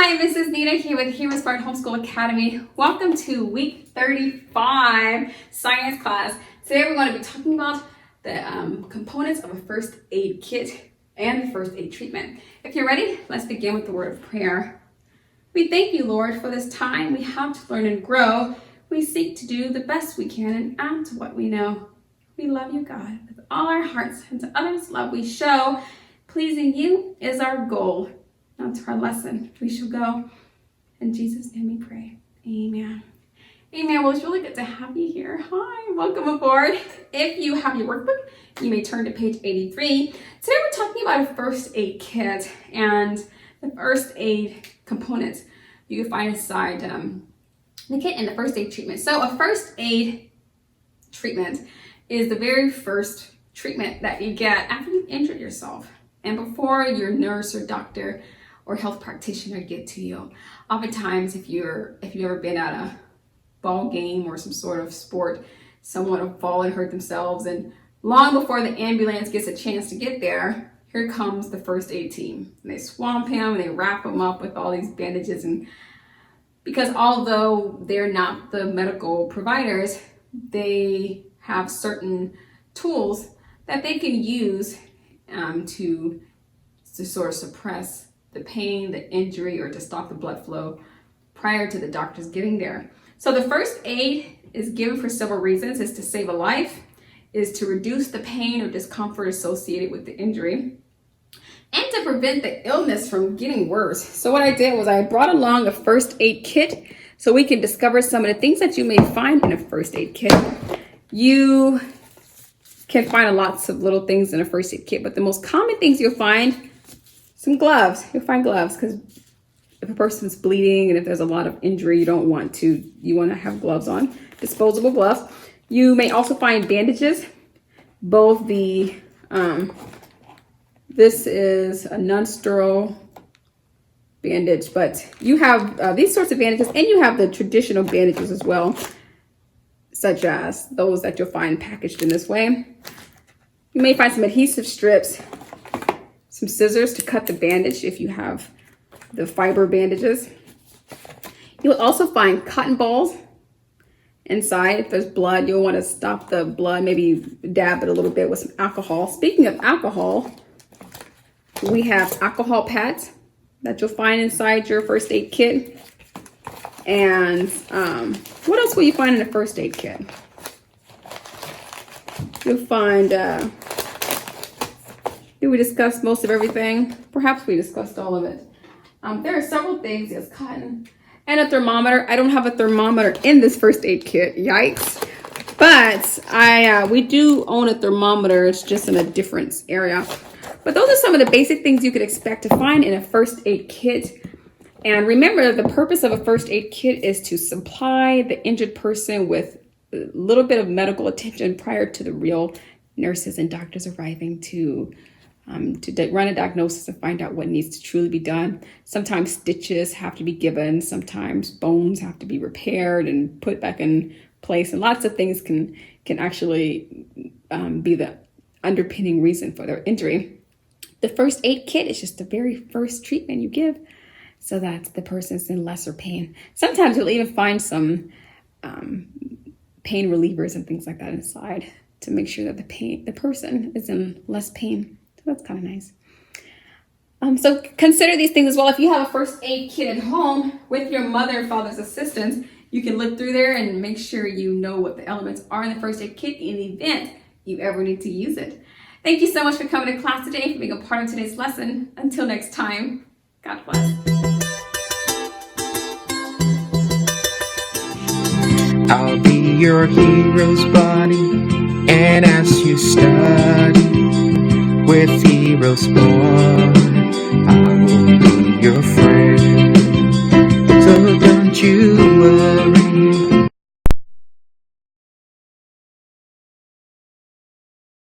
Hi, this is Nita here with HeroesMart Homeschool Academy. Welcome to week 35 science class. Today we're going to be talking about the components of a first aid kit and the first aid treatment. If you're ready, let's begin with the word of prayer. We thank you, Lord, for this time we have to learn and grow. We seek to do the best we can and add to what we know. We love you, God, with all our hearts, and to others love we show. Pleasing you is our goal. Now to our lesson, we shall go. In Jesus' name we pray. Amen. Amen. Well, it's really good to have you here. Hi, welcome aboard. If you have your workbook, you may turn to page 83. Today we're talking about a first aid kit and the first aid components you can find inside the kit and the first aid treatment. So a first aid treatment is the very first treatment that you get after you've injured yourself and before your nurse or doctor or health practitioner get to you. Oftentimes, if you've ever been at a ball game or some sort of sport, someone will fall and hurt themselves, and long before the ambulance gets a chance to get there, here comes the first aid team. And they swamp him and they wrap him up with all these bandages, and because although they're not the medical providers, they have certain tools that they can use to sort of suppress the pain, the injury, or to stop the blood flow prior to the doctors getting there. So the first aid is given for several reasons. It's to save a life, is to reduce the pain or discomfort associated with the injury, and to prevent the illness from getting worse. So what I did was I brought along a first aid kit so we can discover some of the things that you may find in a first aid kit. You can find lots of little things in a first aid kit, but the most common things you'll find, some gloves. You'll find gloves because if a person's bleeding and if there's a lot of injury, you want to have gloves on, disposable gloves. You may also find bandages, both the, this is a non-sterile bandage, but you have these sorts of bandages, and you have the traditional bandages as well, such as those that you'll find packaged in this way. You may find some adhesive strips, some scissors to cut the bandage if you have the fiber bandages. You'll also find cotton balls inside. If there's blood, you'll want to stop the blood, maybe dab it a little bit with some alcohol. Speaking of alcohol, we have alcohol pads that you'll find inside your first aid kit. And what else will you find in a first aid kit? You'll find, did we discuss most of everything? Perhaps we discussed all of it. There are several things. There's cotton and a thermometer. I don't have a thermometer in this first aid kit, yikes. But we do own a thermometer. It's just in a different area. But those are some of the basic things you could expect to find in a first aid kit. And remember, the purpose of a first aid kit is to supply the injured person with a little bit of medical attention prior to the real nurses and doctors arriving to run a diagnosis and find out what needs to truly be done. Sometimes stitches have to be given. Sometimes bones have to be repaired and put back in place. And lots of things can actually be the underpinning reason for their injury. The first aid kit is just the very first treatment you give so that the person's in lesser pain. Sometimes you'll even find some pain relievers and things like that inside to make sure that the person is in less pain. So that's kind of nice. So consider these things as well. If you have a first aid kit at home with your mother and father's assistance, you can look through there and make sure you know what the elements are in the first aid kit in the event you ever need to use it. Thank you so much for coming to class today, for being a part of today's lesson. Until next time, God bless. I'll be your hero's buddy, and as you study with HeroesMart, I will be your friend. So don't you